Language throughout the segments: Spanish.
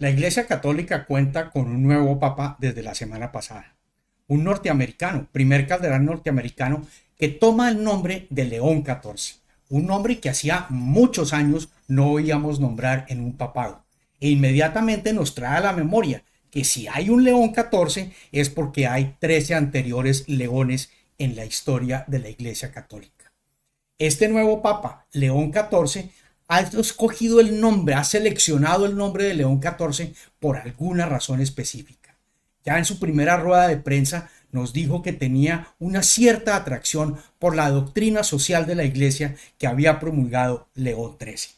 La Iglesia Católica cuenta con un nuevo papa desde la semana pasada, un norteamericano, primer cardenal norteamericano que toma el nombre de León XIV, un nombre que hacía muchos años no oíamos nombrar en un papado. E inmediatamente nos trae a la memoria que si hay un León XIV es porque hay 13 anteriores leones en la historia de la Iglesia Católica. Este nuevo papa, León XIV, ha escogido el nombre, ha seleccionado el nombre de León XIV por alguna razón específica. Ya en su primera rueda de prensa nos dijo que tenía una cierta atracción por la doctrina social de la Iglesia que había promulgado León XIII.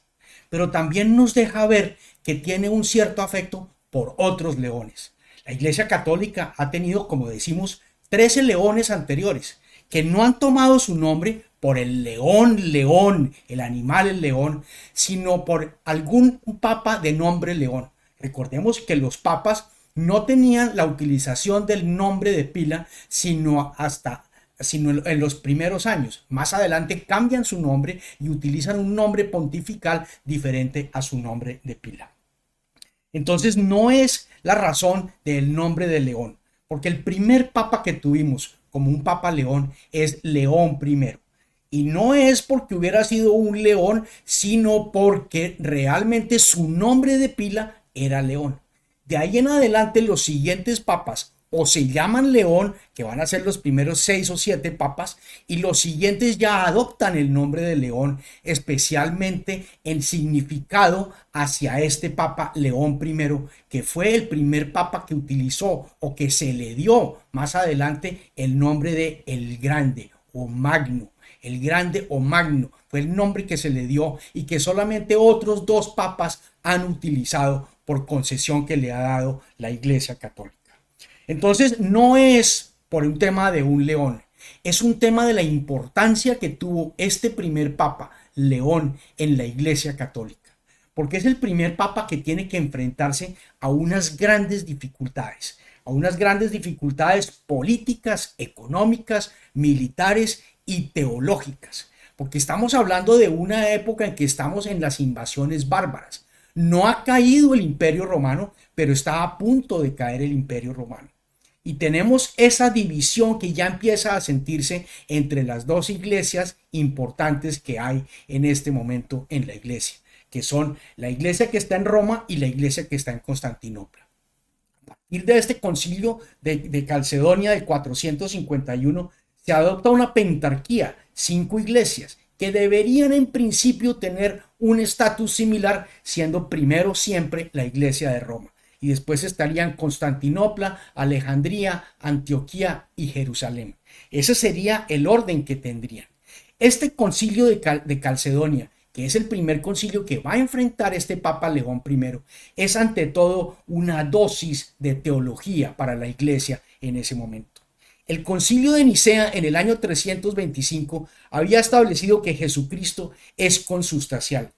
Pero también nos deja ver que tiene un cierto afecto por otros leones. La Iglesia Católica ha tenido, como decimos, 13 leones anteriores que no han tomado su nombre por el león, el animal el león, sino por algún papa de nombre León. Recordemos que los papas no tenían la utilización del nombre de pila sino en los primeros años. Más adelante cambian su nombre y utilizan un nombre pontifical diferente a su nombre de pila. Entonces no es la razón del nombre de León, porque el primer papa que tuvimos como un papa León es León I. Y no es porque hubiera sido un león, sino porque realmente su nombre de pila era León. De ahí en adelante los siguientes papas o se llaman León, que van a ser los primeros 6 o 7 papas, y los siguientes ya adoptan el nombre de León, especialmente en significado hacia este papa León I, que fue el primer papa que utilizó o que se le dio más adelante el nombre de el Grande o Magno. El Grande o Magno fue el nombre que se le dio y que solamente otros 2 papas han utilizado por concesión que le ha dado la Iglesia Católica. Entonces no es por un tema de un león, es un tema de la importancia que tuvo este primer papa, León, en la Iglesia Católica, porque es el primer papa que tiene que enfrentarse a unas grandes dificultades políticas, económicas, militares y teológicas, porque estamos hablando de una época en que estamos en las invasiones bárbaras. No ha caído el Imperio Romano, pero está a punto de caer el Imperio Romano. Y tenemos esa división que ya empieza a sentirse entre las dos iglesias importantes que hay en este momento en la iglesia, que son la iglesia que está en Roma y la iglesia que está en Constantinopla. A partir de este concilio de Calcedonia del 451 se adopta una pentarquía, 5 iglesias, que deberían en principio tener un estatus similar, siendo primero siempre la iglesia de Roma. Y después estarían Constantinopla, Alejandría, Antioquía y Jerusalén. Ese sería el orden que tendrían. Este concilio de Calcedonia, que es el primer concilio que va a enfrentar este Papa León I, es ante todo una dosis de teología para la iglesia en ese momento. El concilio de Nicea en el año 325 había establecido que Jesucristo es consustancial,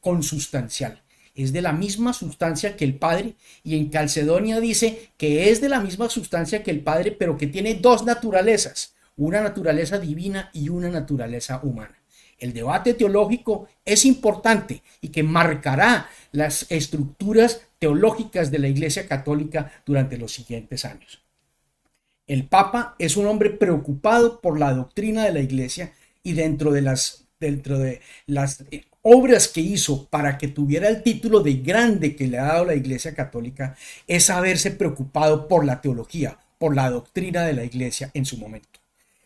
es de la misma sustancia que el Padre, y en Calcedonia dice que es de la misma sustancia que el Padre, pero que tiene 2 naturalezas, una naturaleza divina y una naturaleza humana. El debate teológico es importante y que marcará las estructuras teológicas de la Iglesia Católica durante los siguientes años. El Papa es un hombre preocupado por la doctrina de la Iglesia y dentro de las obras que hizo para que tuviera el título de grande que le ha dado la Iglesia Católica es haberse preocupado por la teología, por la doctrina de la Iglesia en su momento.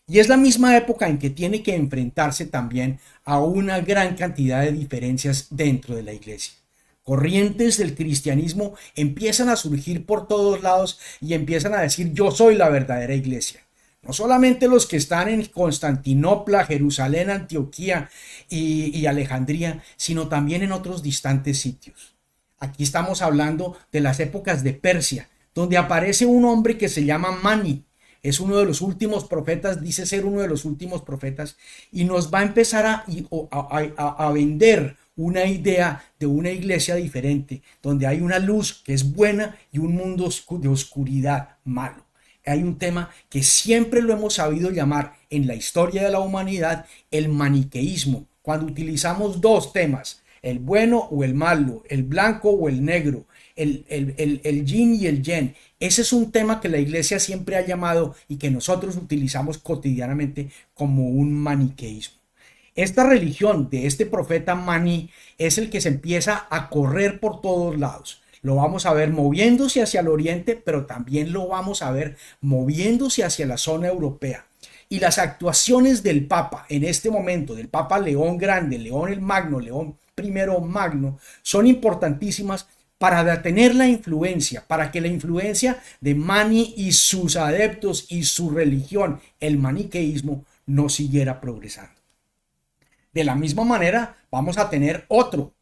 Y es la misma época en que tiene que enfrentarse también a una gran cantidad de diferencias dentro de la Iglesia. Corrientes del cristianismo empiezan a surgir por todos lados y empiezan a decir: yo soy la verdadera iglesia. No solamente los que están en Constantinopla, Jerusalén, Antioquía y Alejandría, sino también en otros distantes sitios. Aquí estamos hablando de las épocas de Persia, donde aparece un hombre que se llama Mani. Es uno de los últimos profetas, dice ser uno de los últimos profetas, y nos va a empezar a vender una idea de una iglesia diferente, donde hay una luz que es buena y un mundo de oscuridad malo. Hay un tema que siempre lo hemos sabido llamar en la historia de la humanidad el maniqueísmo, cuando utilizamos 2 temas, el bueno o el malo, el blanco o el negro, el yin y el yang. Ese es un tema que la iglesia siempre ha llamado y que nosotros utilizamos cotidianamente como un maniqueísmo. Esta religión de este profeta Maní es el que se empieza a correr por todos lados. Lo vamos a ver moviéndose hacia el oriente, pero también lo vamos a ver moviéndose hacia la zona europea. Y las actuaciones del Papa en este momento, del Papa León Grande, León el Magno, León I Magno, son importantísimas para detener la influencia, para que la influencia de Mani y sus adeptos y su religión, el maniqueísmo, no siguiera progresando. De la misma manera, vamos a tener otro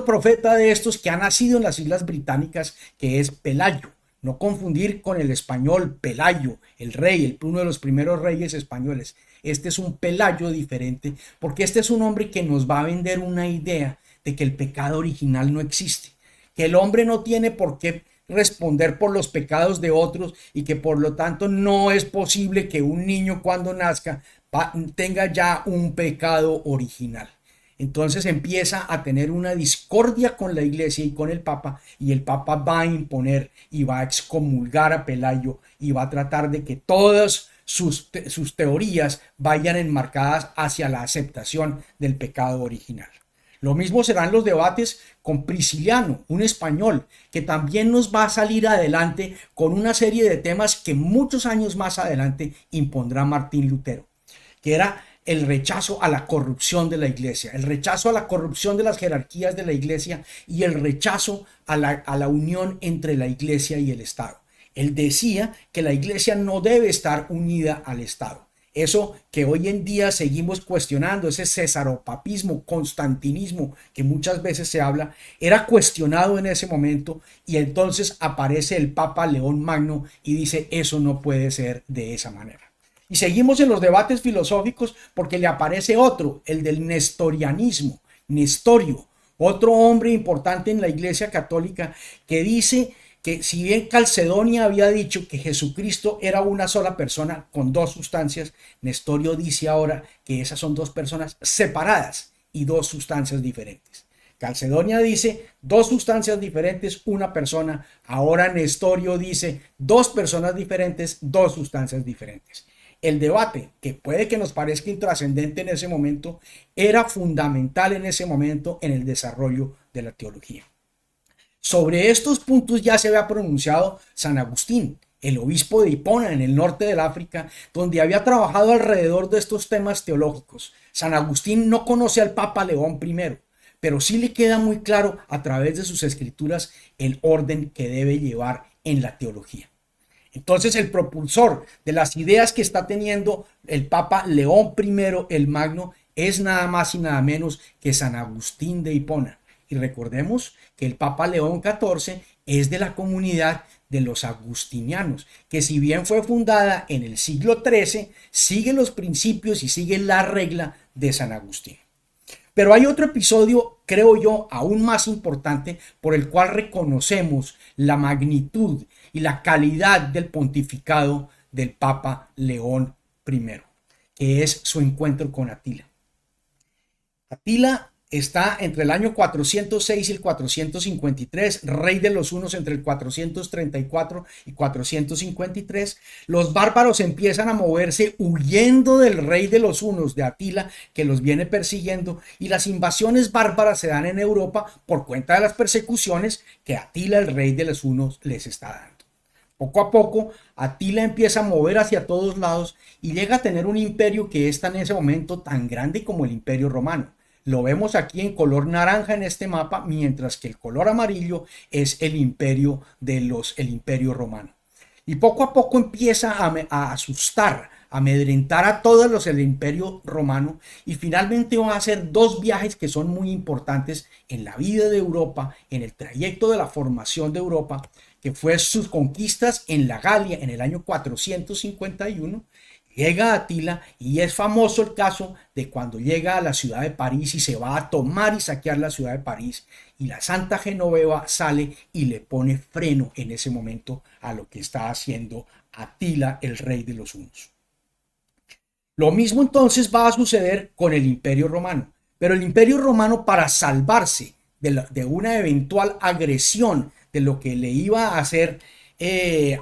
profeta de estos que ha nacido en las Islas Británicas, que es Pelayo. No confundir con el español Pelayo, el rey, uno de los primeros reyes españoles. Este es un Pelayo diferente, porque este es un hombre que nos va a vender una idea de que el pecado original no existe, que el hombre no tiene por qué responder por los pecados de otros y que por lo tanto no es posible que un niño cuando nazca tenga ya un pecado original. Entonces empieza a tener una discordia con la iglesia y con el Papa, y el Papa va a imponer y va a excomulgar a Pelayo y va a tratar de que todas sus teorías vayan enmarcadas hacia la aceptación del pecado original. Lo mismo serán los debates con Prisciliano, un español, que también nos va a salir adelante con una serie de temas que muchos años más adelante impondrá Martín Lutero, que era el rechazo a la corrupción de la iglesia, el rechazo a la corrupción de las jerarquías de la iglesia y el rechazo a la unión entre la iglesia y el Estado. Él decía que la iglesia no debe estar unida al Estado. Eso que hoy en día seguimos cuestionando, ese cesaropapismo, constantinismo que muchas veces se habla, era cuestionado en ese momento, y entonces aparece el Papa León Magno y dice: eso no puede ser de esa manera. Y seguimos en los debates filosóficos porque le aparece otro, el del nestorianismo, Nestorio, otro hombre importante en la Iglesia Católica, que dice que si bien Calcedonia había dicho que Jesucristo era una sola persona con dos sustancias, Nestorio dice ahora que esas son dos personas separadas y dos sustancias diferentes. Calcedonia dice dos sustancias diferentes, una persona. Ahora Nestorio dice dos personas diferentes, dos sustancias diferentes. El debate, que puede que nos parezca intrascendente en ese momento, era fundamental en ese momento en el desarrollo de la teología. Sobre estos puntos ya se había pronunciado San Agustín, el obispo de Hipona en el norte del África, donde había trabajado alrededor de estos temas teológicos. San Agustín no conoce al Papa León I, pero sí le queda muy claro a través de sus escrituras el orden que debe llevar en la teología. Entonces el propulsor de las ideas que está teniendo el Papa León I el Magno es nada más y nada menos que San Agustín de Hipona. Y recordemos que el Papa León XIV es de la comunidad de los agustinianos, que si bien fue fundada en el siglo XIII, sigue los principios y sigue la regla de San Agustín. Pero hay otro episodio, creo yo, aún más importante, por el cual reconocemos la magnitud y la calidad del pontificado del Papa León I, que es su encuentro con Atila. Atila está entre el año 406 y el 453, rey de los hunos entre el 434 y 453. Los bárbaros empiezan a moverse huyendo del rey de los hunos, de Atila, que los viene persiguiendo, y las invasiones bárbaras se dan en Europa por cuenta de las persecuciones que Atila, el rey de los hunos, les está dando. Poco a poco, Atila empieza a mover hacia todos lados y llega a tener un imperio que es en ese momento tan grande como el Imperio Romano. Lo vemos aquí en color naranja en este mapa, mientras que el color amarillo es el imperio romano. Y poco a poco empieza a asustar, a amedrentar a todos los del imperio romano, y finalmente va a hacer dos viajes que son muy importantes en la vida de Europa, en el trayecto de la formación de Europa, que fue sus conquistas en la Galia en el año 451. Llega a Atila y es famoso el caso de cuando llega a la ciudad de París y se va a tomar y saquear la ciudad de París, y la Santa Genoveva sale y le pone freno en ese momento a lo que está haciendo Atila, el rey de los hunos. Lo mismo entonces va a suceder con el Imperio Romano. Pero el Imperio Romano, para salvarse de una eventual agresión de lo que le iba a hacer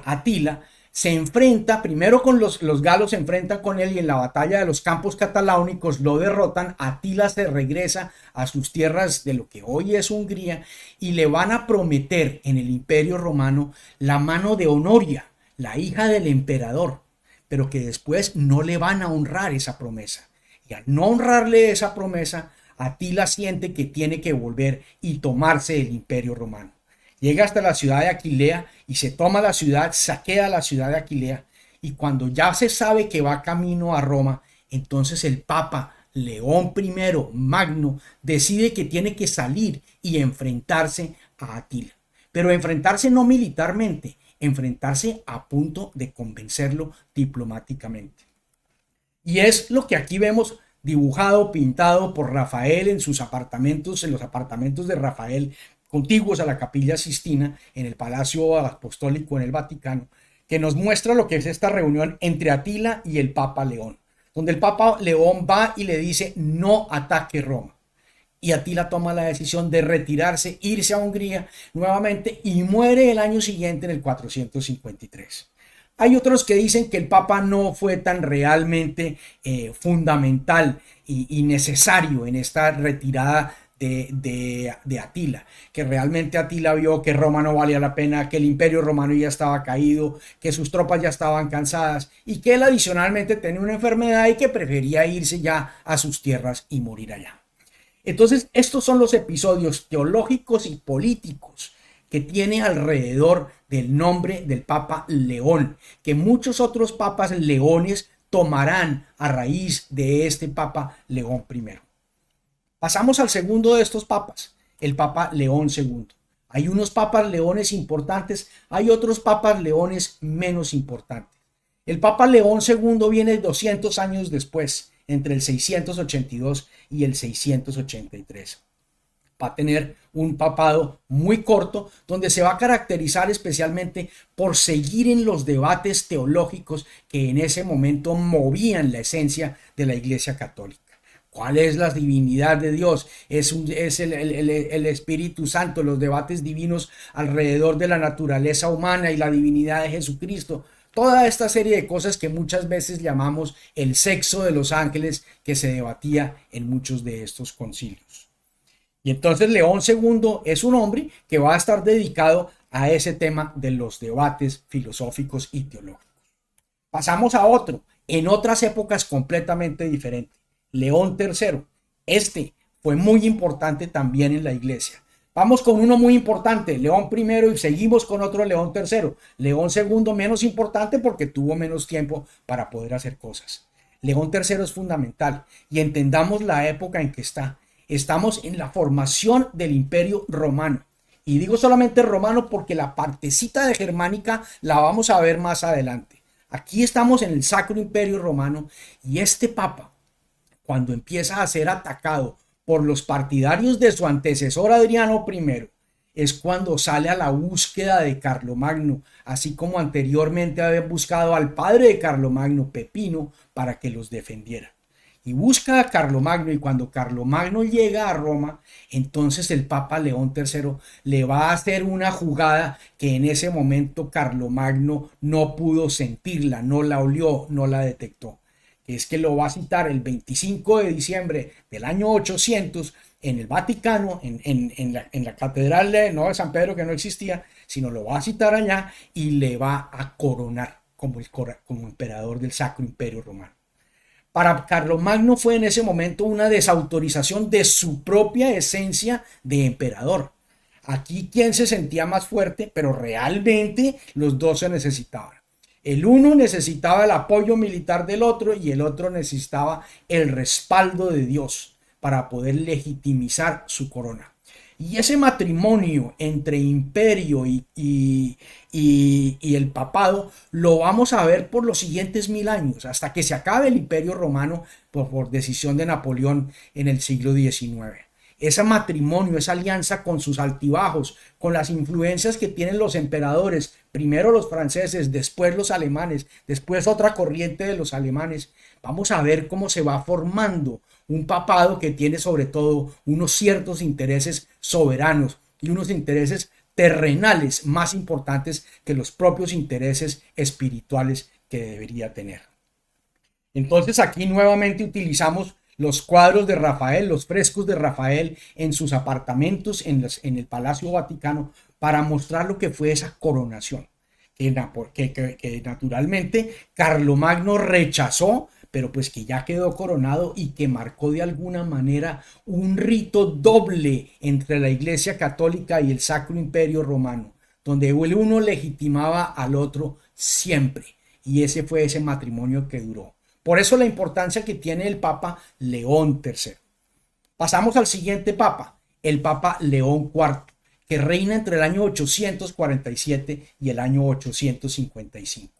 Atila, se enfrenta primero con los galos, se enfrentan con él y en la batalla de los campos cataláunicos lo derrotan. Atila se regresa a sus tierras de lo que hoy es Hungría y le van a prometer en el Imperio Romano la mano de Honoria, la hija del emperador, pero que después no le van a honrar esa promesa. Y al no honrarle esa promesa, Atila siente que tiene que volver y tomarse el Imperio Romano. Llega hasta la ciudad de Aquilea y se toma la ciudad, saquea la ciudad de Aquilea, y cuando ya se sabe que va camino a Roma, entonces el Papa León I Magno decide que tiene que salir y enfrentarse a Atila. Pero enfrentarse no militarmente, enfrentarse a punto de convencerlo diplomáticamente. Y es lo que aquí vemos dibujado, pintado por Rafael en sus apartamentos, en los apartamentos de Rafael, contiguos a la Capilla Sistina, en el Palacio Apostólico en el Vaticano, que nos muestra lo que es esta reunión entre Atila y el Papa León, donde el Papa León va y le dice no ataque Roma. Y Atila toma la decisión de retirarse, irse a Hungría nuevamente y muere el año siguiente en el 453. Hay otros que dicen que el Papa no fue tan realmente fundamental y necesario en esta retirada de Atila, que realmente Atila vio que Roma no valía la pena, que el Imperio Romano ya estaba caído, que sus tropas ya estaban cansadas y que él adicionalmente tenía una enfermedad y que prefería irse ya a sus tierras y morir allá. Entonces, estos son los episodios teológicos y políticos que tiene alrededor del nombre del Papa León, que muchos otros papas leones tomarán a raíz de este Papa León I. Pasamos al segundo de estos papas, el Papa León II. Hay unos papas leones importantes, hay otros papas leones menos importantes. El Papa León II viene 200 años después, entre el 682 y el 683. Va a tener un papado muy corto, donde se va a caracterizar especialmente por seguir en los debates teológicos que en ese momento movían la esencia de la Iglesia Católica. ¿Cuál es la divinidad de Dios? Es el Espíritu Santo, los debates divinos alrededor de la naturaleza humana y la divinidad de Jesucristo. Toda esta serie de cosas que muchas veces llamamos el sexo de los ángeles, que se debatía en muchos de estos concilios. Y entonces León II es un hombre que va a estar dedicado a ese tema de los debates filosóficos y teológicos. Pasamos a otro, en otras épocas completamente diferentes. León III. Este fue muy importante también en la iglesia. Vamos con uno muy importante, León I, y seguimos con otro León III. León II menos importante porque tuvo menos tiempo para poder hacer cosas. León III es fundamental y entendamos la época en que está. Estamos en la formación del Imperio Romano. Y digo solamente romano porque la partecita de germánica la vamos a ver más adelante. Aquí estamos en el Sacro Imperio Romano y este papa, cuando empieza a ser atacado por los partidarios de su antecesor Adriano I, es cuando sale a la búsqueda de Carlomagno, así como anteriormente había buscado al padre de Carlomagno, Pepino, para que los defendiera. Y busca a Carlomagno, y cuando Carlomagno llega a Roma, entonces el Papa León III le va a hacer una jugada que en ese momento Carlomagno no pudo sentirla, no la olió, no la detectó. Es que lo va a citar el 25 de diciembre del año 800 en el Vaticano, en la catedral no de San Pedro, que no existía, sino lo va a citar allá y le va a coronar como emperador del Sacro Imperio Romano. Para Carlomagno fue en ese momento una desautorización de su propia esencia de emperador. Aquí quien se sentía más fuerte, pero realmente los dos se necesitaban. El uno necesitaba el apoyo militar del otro y el otro necesitaba el respaldo de Dios para poder legitimizar su corona. Y ese matrimonio entre imperio y el papado lo vamos a ver por los siguientes 1000 años, hasta que se acabe el Imperio Romano por decisión de Napoleón en el siglo XIX. Ese matrimonio, esa alianza con sus altibajos, con las influencias que tienen los emperadores, primero los franceses, después los alemanes, después otra corriente de los alemanes, vamos a ver cómo se va formando un papado que tiene sobre todo unos ciertos intereses soberanos y unos intereses terrenales más importantes que los propios intereses espirituales que debería tener. Entonces aquí nuevamente utilizamos los cuadros de Rafael, los frescos de Rafael en sus apartamentos en el Palacio Vaticano para mostrar lo que fue esa coronación, que naturalmente Carlomagno rechazó, pero pues que ya quedó coronado y que marcó de alguna manera un rito doble entre la Iglesia Católica y el Sacro Imperio Romano, donde el uno legitimaba al otro siempre, y ese fue ese matrimonio que duró. Por eso la importancia que tiene el Papa León III. Pasamos al siguiente Papa, el Papa León IV, que reina entre el año 847 y el año 855.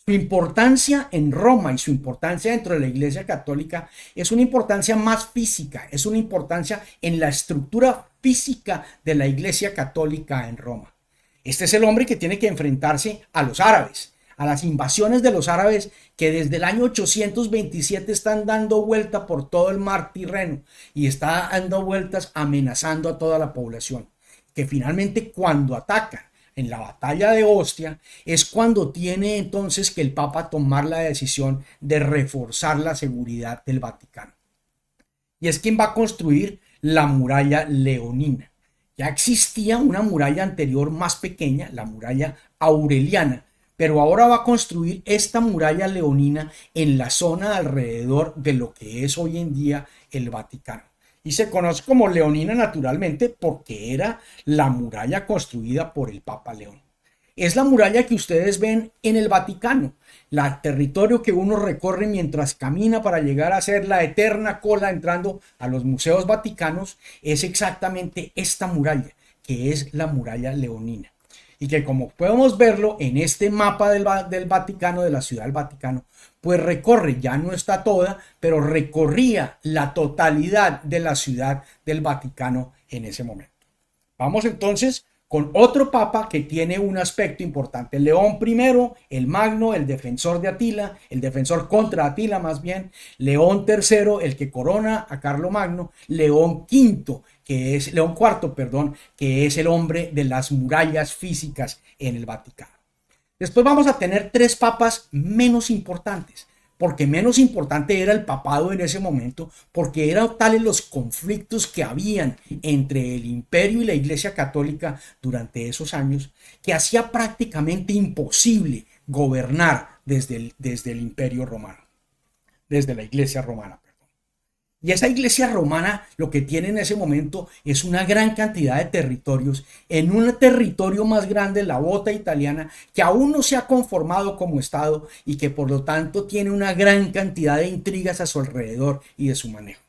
Su importancia en Roma y su importancia dentro de la Iglesia Católica es una importancia más física, es una importancia en la estructura física de la Iglesia Católica en Roma. Este es el hombre que tiene que enfrentarse a los árabes, a las invasiones de los árabes que desde el año 827 están dando vuelta por todo el mar Tirreno y está dando vueltas amenazando a toda la población, que finalmente cuando atacan en la batalla de Ostia es cuando tiene entonces que el Papa tomar la decisión de reforzar la seguridad del Vaticano. Y es quien va a construir la muralla leonina. Ya existía una muralla anterior más pequeña, la muralla aureliana, pero ahora va a construir esta muralla leonina en la zona alrededor de lo que es hoy en día el Vaticano. Y se conoce como leonina naturalmente porque era la muralla construida por el Papa León. Es la muralla que ustedes ven en el Vaticano, el territorio que uno recorre mientras camina para llegar a hacer la eterna cola entrando a los museos vaticanos, es exactamente esta muralla, que es la muralla leonina. Y que como podemos verlo en este mapa del Vaticano, de la ciudad del Vaticano, pues recorre, ya no está toda, pero recorría la totalidad de la ciudad del Vaticano en ese momento. Vamos entonces con otro papa que tiene un aspecto importante. León I, el Magno, el defensor de Atila, el defensor contra Atila más bien. León III, el que corona a Carlomagno. León IV, León IV, perdón, que es el hombre de las murallas físicas en el Vaticano. Después vamos a tener tres papas menos importantes, porque menos importante era el papado en ese momento, porque eran tales los conflictos que habían entre el imperio y la Iglesia Católica durante esos años, que hacía prácticamente imposible gobernar desde el imperio romano, desde la Iglesia romana. Y esa Iglesia romana lo que tiene en ese momento es una gran cantidad de territorios, en un territorio más grande, la bota italiana, que aún no se ha conformado como Estado y que por lo tanto tiene una gran cantidad de intrigas a su alrededor y de su manejo.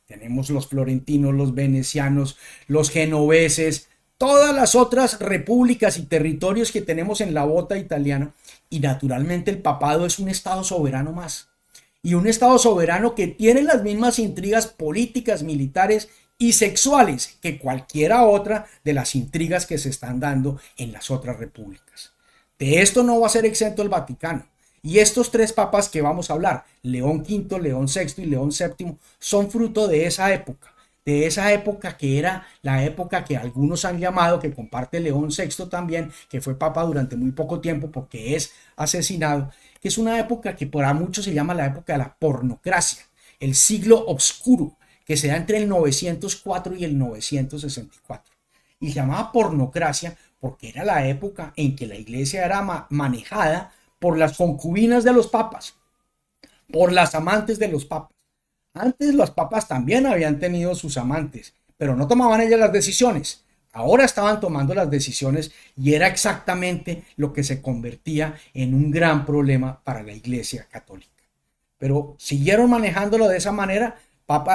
Tenemos los florentinos, los venecianos, los genoveses, todas las otras repúblicas y territorios que tenemos en la bota italiana, y naturalmente el papado es un Estado soberano más. Y un Estado soberano que tiene las mismas intrigas políticas, militares y sexuales que cualquiera otra de las intrigas que se están dando en las otras repúblicas. De esto no va a ser exento el Vaticano. Y estos tres papas que vamos a hablar, León V, León VI y León VII, son fruto de esa época que era la época que algunos han llamado, que comparte León VI también, que fue papa durante muy poco tiempo porque es asesinado, que es una época que para muchos se llama la época de la pornocracia, el siglo oscuro, que se da entre el 904 y el 964. Y se llamaba pornocracia porque era la época en que la iglesia era manejada por las concubinas de los papas, por las amantes de los papas. Antes los papas también habían tenido sus amantes, pero no tomaban ellas las decisiones. Ahora estaban tomando las decisiones y era exactamente lo que se convertía en un gran problema para la Iglesia Católica. Pero siguieron manejándolo de esa manera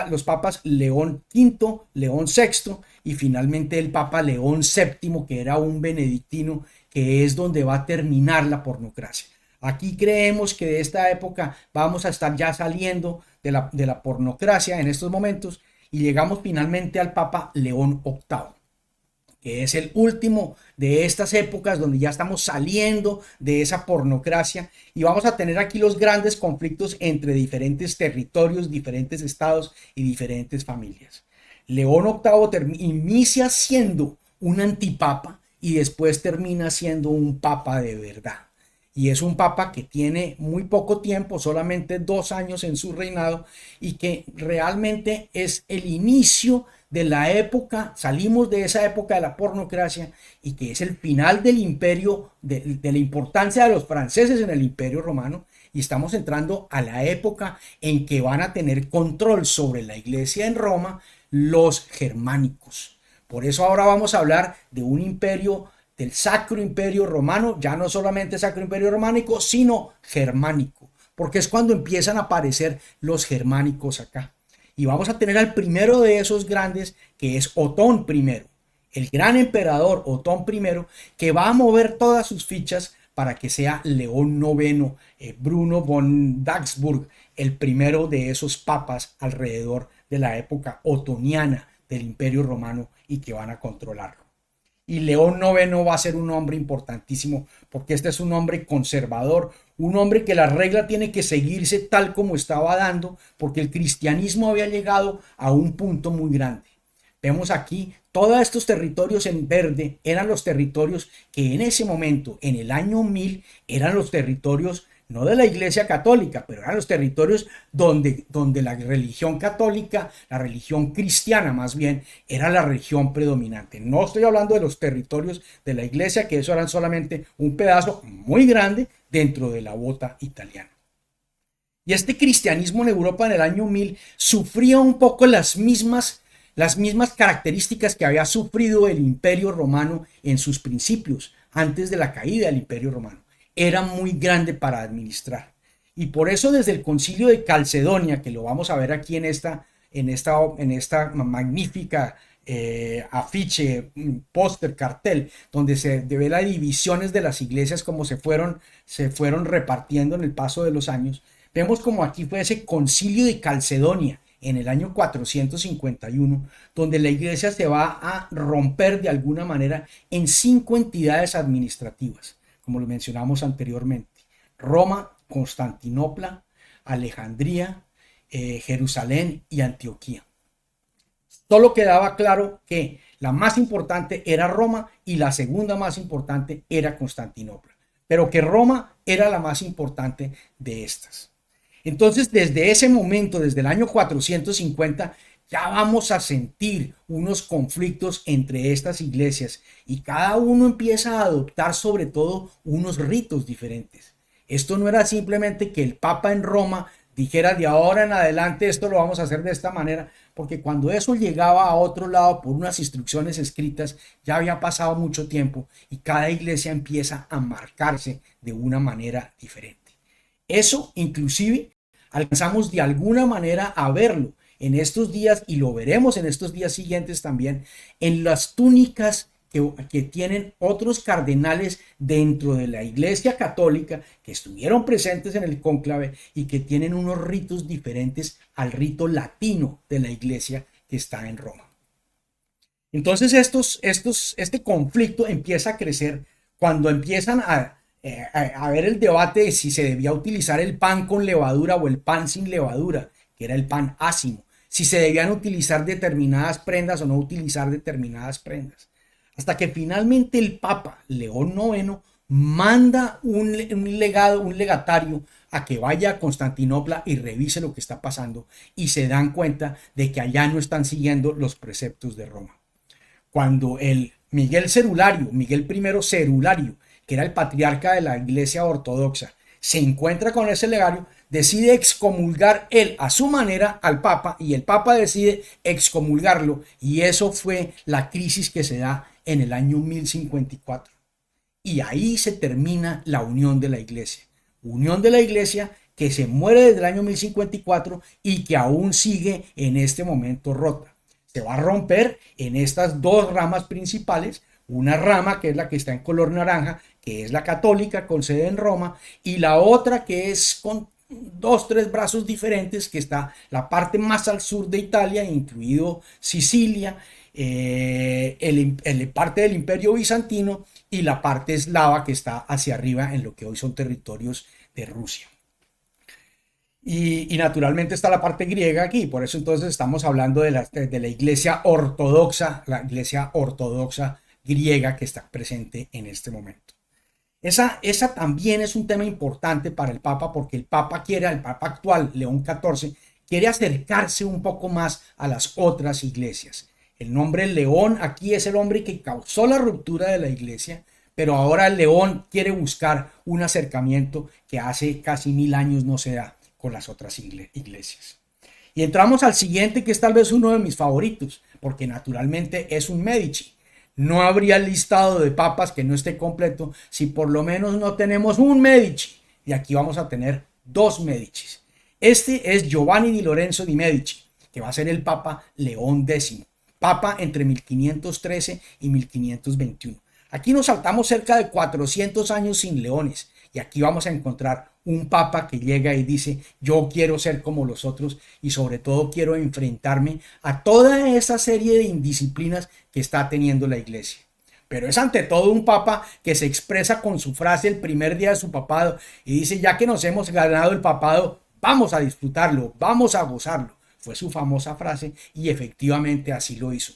los papas León V, León VI y finalmente el Papa León VII, que era un benedictino, que es donde va a terminar la pornocracia. Aquí creemos que de esta época vamos a estar ya saliendo de la pornocracia en estos momentos y llegamos finalmente al Papa León VIII. que es el último de estas épocas donde ya estamos saliendo de esa pornocracia y vamos a tener aquí los grandes conflictos entre diferentes territorios, diferentes estados y diferentes familias. León VIII inicia siendo un antipapa y después termina siendo un papa de verdad. Y es un papa que tiene muy poco tiempo, solamente 2 años en su reinado, y que realmente es el inicio de la época, salimos de esa época de la pornocracia, y que es el final del imperio, de la importancia de los franceses en el imperio romano, y estamos entrando a la época en que van a tener control sobre la iglesia en Roma los germánicos. Por eso ahora vamos a hablar de un imperio, del Sacro Imperio Romano, ya no solamente Sacro Imperio Románico, sino germánico, porque es cuando empiezan a aparecer los germánicos acá. Y vamos a tener al primero de esos grandes, que es Otón I, el gran emperador Otón I, que va a mover todas sus fichas para que sea León IX, Bruno von Dagsburg, el primero de esos papas alrededor de la época otoniana del Imperio Romano y que van a controlarlo. Y León IX va a ser un hombre importantísimo porque este es un hombre conservador, un hombre que la regla tiene que seguirse tal como estaba dando porque el cristianismo había llegado a un punto muy grande. Vemos aquí todos estos territorios en verde eran los territorios que en ese momento, en el año 1000, eran los territorios no de la Iglesia Católica, pero eran los territorios donde la religión católica, la religión cristiana más bien, era la religión predominante. No estoy hablando de los territorios de la Iglesia, que eso eran solamente un pedazo muy grande dentro de la bota italiana. Y este cristianismo en Europa en el año 1000 sufría un poco las mismas características que había sufrido el Imperio Romano en sus principios, antes de la caída del Imperio Romano. Era muy grande para administrar. Y por eso desde el Concilio de Calcedonia, que lo vamos a ver aquí en esta magnífica afiche, póster, cartel, donde se ve las divisiones de las iglesias como se fueron repartiendo en el paso de los años, vemos como aquí fue ese Concilio de Calcedonia en el año 451, donde la iglesia se va a romper de alguna manera en 5 entidades administrativas, como lo mencionamos anteriormente: Roma, Constantinopla, Alejandría, Jerusalén y Antioquía. Solo quedaba claro que la más importante era Roma y la segunda más importante era Constantinopla, pero que Roma era la más importante de estas. Entonces, desde ese momento, desde el año 450, ya vamos a sentir unos conflictos entre estas iglesias y cada uno empieza a adoptar sobre todo unos ritos diferentes. Esto no era simplemente que el Papa en Roma dijera de ahora en adelante esto lo vamos a hacer de esta manera, porque cuando eso llegaba a otro lado por unas instrucciones escritas ya había pasado mucho tiempo y cada iglesia empieza a marcarse de una manera diferente. Eso inclusive alcanzamos de alguna manera a verlo en estos días y lo veremos en estos días siguientes también en las túnicas que tienen otros cardenales dentro de la Iglesia Católica que estuvieron presentes en el cónclave y que tienen unos ritos diferentes al rito latino de la Iglesia que está en Roma. Entonces este conflicto empieza a crecer cuando empiezan a ver el debate de si se debía utilizar el pan con levadura o el pan sin levadura, que era el pan ácimo, si se debían utilizar determinadas prendas o no utilizar determinadas prendas. Hasta que finalmente el Papa León IX manda un legatario a que vaya a Constantinopla y revise lo que está pasando y se dan cuenta de que allá no están siguiendo los preceptos de Roma. Cuando el Miguel I Cerulario, que era el patriarca de la Iglesia Ortodoxa, se encuentra con ese legario, decide excomulgar él a su manera al Papa y el Papa decide excomulgarlo y eso fue la crisis que se da en el año 1054. Y ahí se termina la unión de la Iglesia. Unión de la Iglesia que se muere desde el año 1054 y que aún sigue en este momento rota. Se va a romper en estas 2 ramas principales. Una rama que es la que está en color naranja, que es la católica con sede en Roma, y la otra que es con 2-3 brazos diferentes, que está la parte más al sur de Italia, incluido Sicilia, parte del Imperio Bizantino y la parte eslava que está hacia arriba en lo que hoy son territorios de Rusia. Y naturalmente está la parte griega aquí, por eso entonces estamos hablando de la iglesia ortodoxa griega que está presente en este momento. Esa también es un tema importante para el Papa porque el Papa actual, León XIV, quiere acercarse un poco más a las otras iglesias. El nombre León aquí es el hombre que causó la ruptura de la iglesia, pero ahora el León quiere buscar un acercamiento que hace casi 1000 años no se da con las otras iglesias. Y entramos al siguiente, que es tal vez uno de mis favoritos, porque naturalmente es un Medici. No habría listado de papas que no esté completo si por lo menos no tenemos un Medici. Y aquí vamos a tener dos Medicis. Este es Giovanni di Lorenzo di Medici, que va a ser el Papa León X, Papa entre 1513 y 1521. Aquí nos saltamos cerca de 400 años sin leones y aquí vamos a encontrar un papa que llega y dice: yo quiero ser como los otros y sobre todo quiero enfrentarme a toda esa serie de indisciplinas que está teniendo la iglesia. Pero es ante todo un papa que se expresa con su frase el primer día de su papado y dice: ya que nos hemos ganado el papado, vamos a disfrutarlo, vamos a gozarlo. Fue su famosa frase y efectivamente así lo hizo.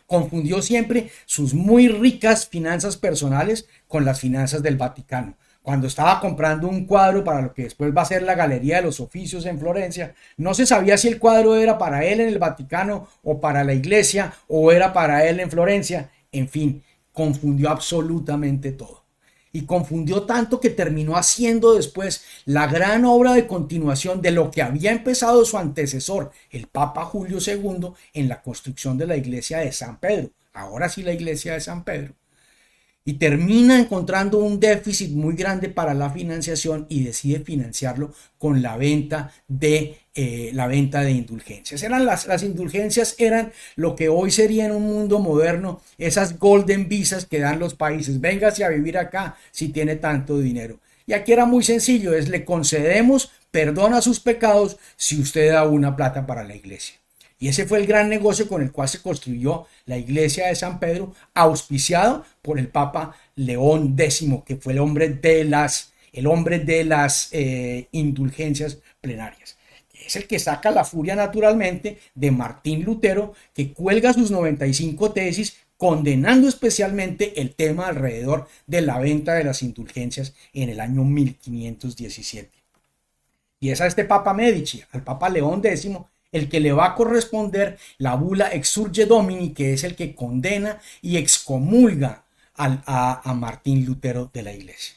Confundió siempre sus muy ricas finanzas personales con las finanzas del Vaticano. Cuando estaba comprando un cuadro para lo que después va a ser la Galería de los Oficios en Florencia, no se sabía si el cuadro era para él en el Vaticano o para la iglesia o era para él en Florencia. En fin, confundió absolutamente todo. Y confundió tanto que terminó haciendo después la gran obra de continuación de lo que había empezado su antecesor, el Papa Julio II, en la construcción de la iglesia de San Pedro. Ahora sí, la iglesia de San Pedro. Y termina encontrando un déficit muy grande para la financiación y decide financiarlo con la venta de indulgencias. Las indulgencias eran lo que hoy sería en un mundo moderno esas golden visas que dan los países. Véngase a vivir acá si tiene tanto dinero. Y aquí era muy sencillo, le concedemos perdón a sus pecados si usted da una plata para la iglesia. Y ese fue el gran negocio con el cual se construyó la iglesia de San Pedro, auspiciado por el Papa León X, que fue el hombre de las indulgencias plenarias. Es el que saca la furia naturalmente de Martín Lutero, que cuelga sus 95 tesis condenando especialmente el tema alrededor de la venta de las indulgencias en el año 1517. Y es a este Papa Medici, al Papa León X, el que le va a corresponder la bula Exsurge Domini, que es el que condena y excomulga a Martín Lutero de la iglesia.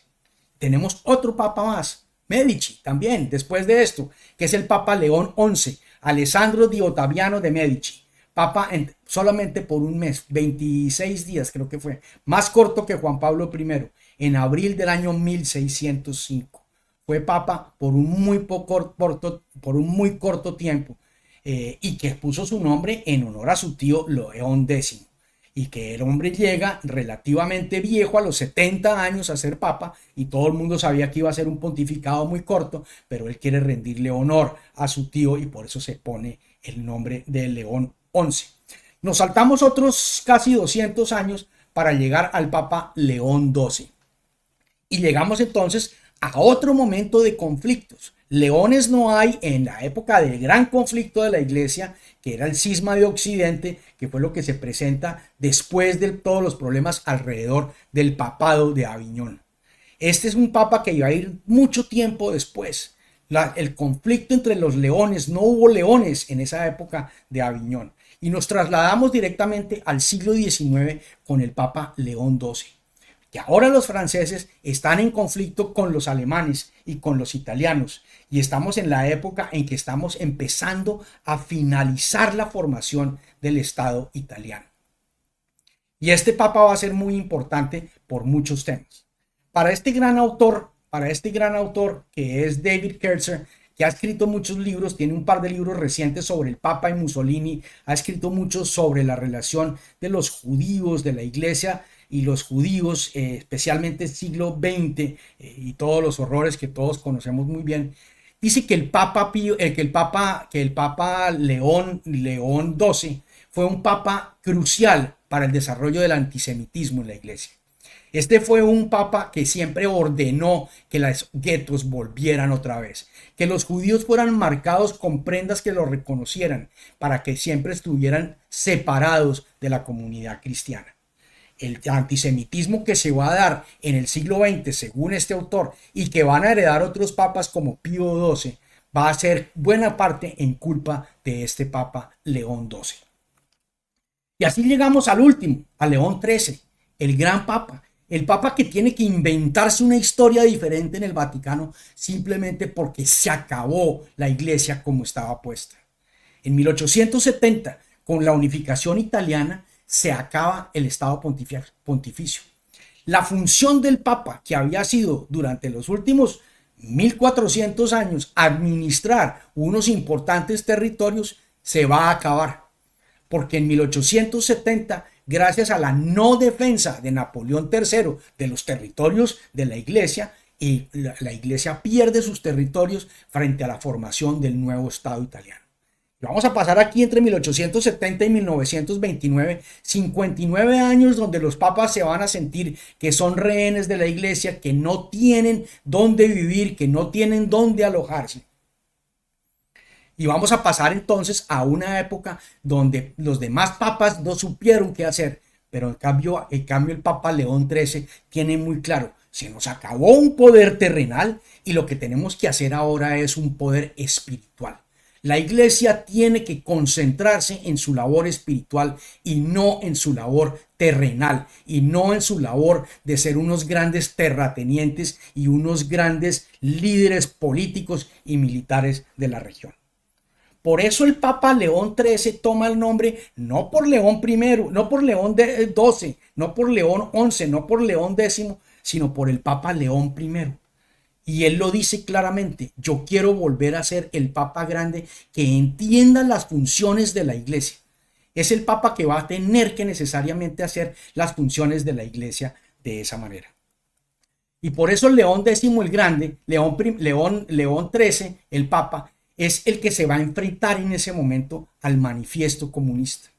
Tenemos otro papa más, Medici, también, después de esto, que es el Papa León XI, Alessandro di Ottaviano de Medici. Papa solamente por un mes, 26 días creo que fue, más corto que Juan Pablo I, en abril del año 1605. Fue papa por un muy corto tiempo. Y que puso su nombre en honor a su tío León X, y que el hombre llega relativamente viejo a los 70 años a ser papa y todo el mundo sabía que iba a ser un pontificado muy corto, pero él quiere rendirle honor a su tío y por eso se pone el nombre de León XI. Nos saltamos otros casi 200 años para llegar al Papa León XII y llegamos entonces a otro momento de conflictos. Leones no hay en la época del gran conflicto de la iglesia, que era el cisma de Occidente, que fue lo que se presenta después de todos los problemas alrededor del papado de Aviñón. Este es un papa que iba a ir mucho tiempo después. El conflicto entre los leones, no hubo leones en esa época de Aviñón. Y nos trasladamos directamente al siglo XIX con el Papa León XII. Que ahora los franceses están en conflicto con los alemanes y con los italianos y estamos en la época en que estamos empezando a finalizar la formación del Estado italiano. Y este papa va a ser muy importante por muchos temas. Para este gran autor que es David Kerzer, que ha escrito muchos libros, tiene un par de libros recientes sobre el Papa y Mussolini, ha escrito mucho sobre la relación de los judíos, de la iglesia y los judíos, especialmente el siglo XX y todos los horrores que todos conocemos muy bien. Dice que el Papa León XII fue un papa crucial para el desarrollo del antisemitismo en la iglesia. Este fue un papa que siempre ordenó que los guetos volvieran otra vez, que los judíos fueran marcados con prendas que los reconocieran, para que siempre estuvieran separados de la comunidad cristiana. El antisemitismo que se va a dar en el siglo XX, según este autor, y que van a heredar otros papas como Pío XII, va a ser buena parte en culpa de este papa León XII. Y así llegamos al último, a León XIII, el gran papa. El papa que tiene que inventarse una historia diferente en el Vaticano simplemente porque se acabó la iglesia como estaba puesta. En 1870, con la unificación italiana, se acaba el Estado Pontificio. La función del papa, que había sido durante los últimos 1400 años administrar unos importantes territorios, se va a acabar. Porque en 1870, gracias a la no defensa de Napoleón III de los territorios de la iglesia, y la iglesia pierde sus territorios frente a la formación del nuevo Estado italiano. Vamos a pasar aquí entre 1870 y 1929, 59 años donde los papas se van a sentir que son rehenes de la iglesia, que no tienen dónde vivir, que no tienen dónde alojarse. Y vamos a pasar entonces a una época donde los demás papas no supieron qué hacer, pero en cambio el Papa León XIII tiene muy claro, se nos acabó un poder terrenal y lo que tenemos que hacer ahora es un poder espiritual. La iglesia tiene que concentrarse en su labor espiritual y no en su labor terrenal y no en su labor de ser unos grandes terratenientes y unos grandes líderes políticos y militares de la región. Por eso el Papa León XIII toma el nombre no por León I, no por León XII, no por León XI, no por León X, sino por el Papa León I. Y él lo dice claramente, yo quiero volver a ser el Papa grande que entienda las funciones de la iglesia. Es el Papa que va a tener que necesariamente hacer las funciones de la iglesia de esa manera. Y por eso León X el Grande, León XIII, el Papa, es el que se va a enfrentar en ese momento al manifiesto comunista.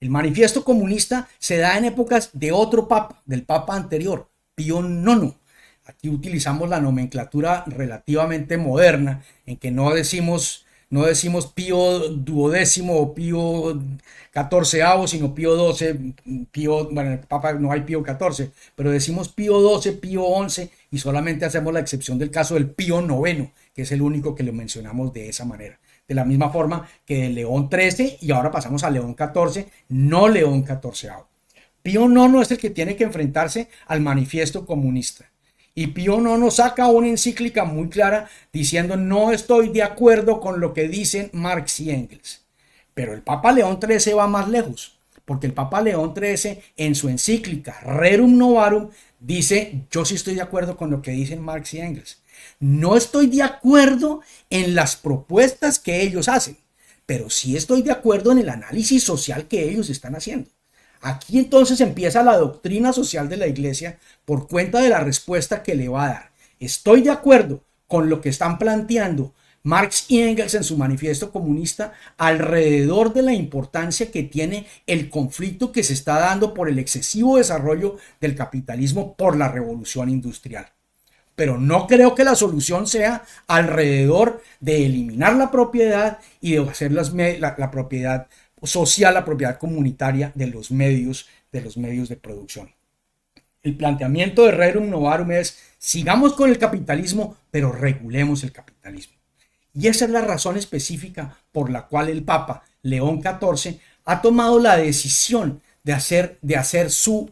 El manifiesto comunista se da en épocas de otro papa, del papa anterior, Pío IX. Aquí utilizamos la nomenclatura relativamente moderna, en que no decimos Pío XII o Pío XIV, sino Pío XII, bueno, el Papa no hay Pío XIV, pero decimos Pío XII, Pío XI y solamente hacemos la excepción del caso del Pío IX, que es el único que lo mencionamos de esa manera. De la misma forma que de León XIII y ahora pasamos a León XIV, no León XIV. Pío IX es el que tiene que enfrentarse al manifiesto comunista. Y Pío IX saca una encíclica muy clara diciendo no estoy de acuerdo con lo que dicen Marx y Engels. Pero el Papa León XIII va más lejos, porque el Papa León XIII en su encíclica Rerum Novarum dice yo sí estoy de acuerdo con lo que dicen Marx y Engels. No estoy de acuerdo en las propuestas que ellos hacen, pero sí estoy de acuerdo en el análisis social que ellos están haciendo. Aquí entonces empieza la doctrina social de la iglesia por cuenta de la respuesta que le va a dar. Estoy de acuerdo con lo que están planteando Marx y Engels en su manifiesto comunista alrededor de la importancia que tiene el conflicto que se está dando por el excesivo desarrollo del capitalismo por la revolución industrial. Pero no creo que la solución sea alrededor de eliminar la propiedad y de hacer la propiedad social, la propiedad comunitaria de los medios de producción. El planteamiento de Rerum Novarum es sigamos con el capitalismo, pero regulemos el capitalismo. Y esa es la razón específica por la cual el Papa León XIV ha tomado la decisión de hacer su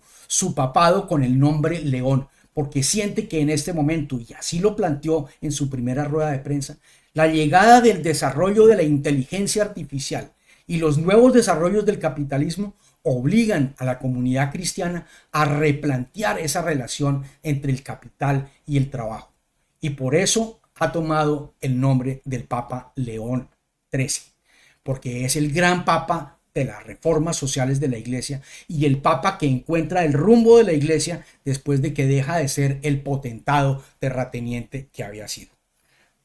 papado con el nombre León, porque siente que en este momento, y así lo planteó en su primera rueda de prensa, la llegada del desarrollo de la inteligencia artificial y los nuevos desarrollos del capitalismo obligan a la comunidad cristiana a replantear esa relación entre el capital y el trabajo. Y por eso ha tomado el nombre del Papa León XIII, porque es el gran Papa de las reformas sociales de la iglesia y el Papa que encuentra el rumbo de la iglesia después de que deja de ser el potentado terrateniente que había sido.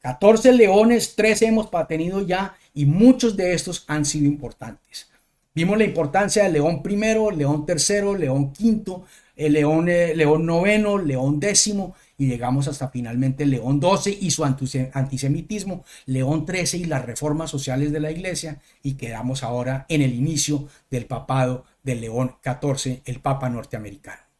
14 leones, 13 hemos tenido ya y muchos de estos han sido importantes. Vimos la importancia de León primero, León tercero, León quinto, León noveno, León décimo, y llegamos hasta finalmente León 12 y su antisemitismo, León 13 y las reformas sociales de la iglesia, y quedamos ahora en el inicio del papado de León 14, el papa norteamericano.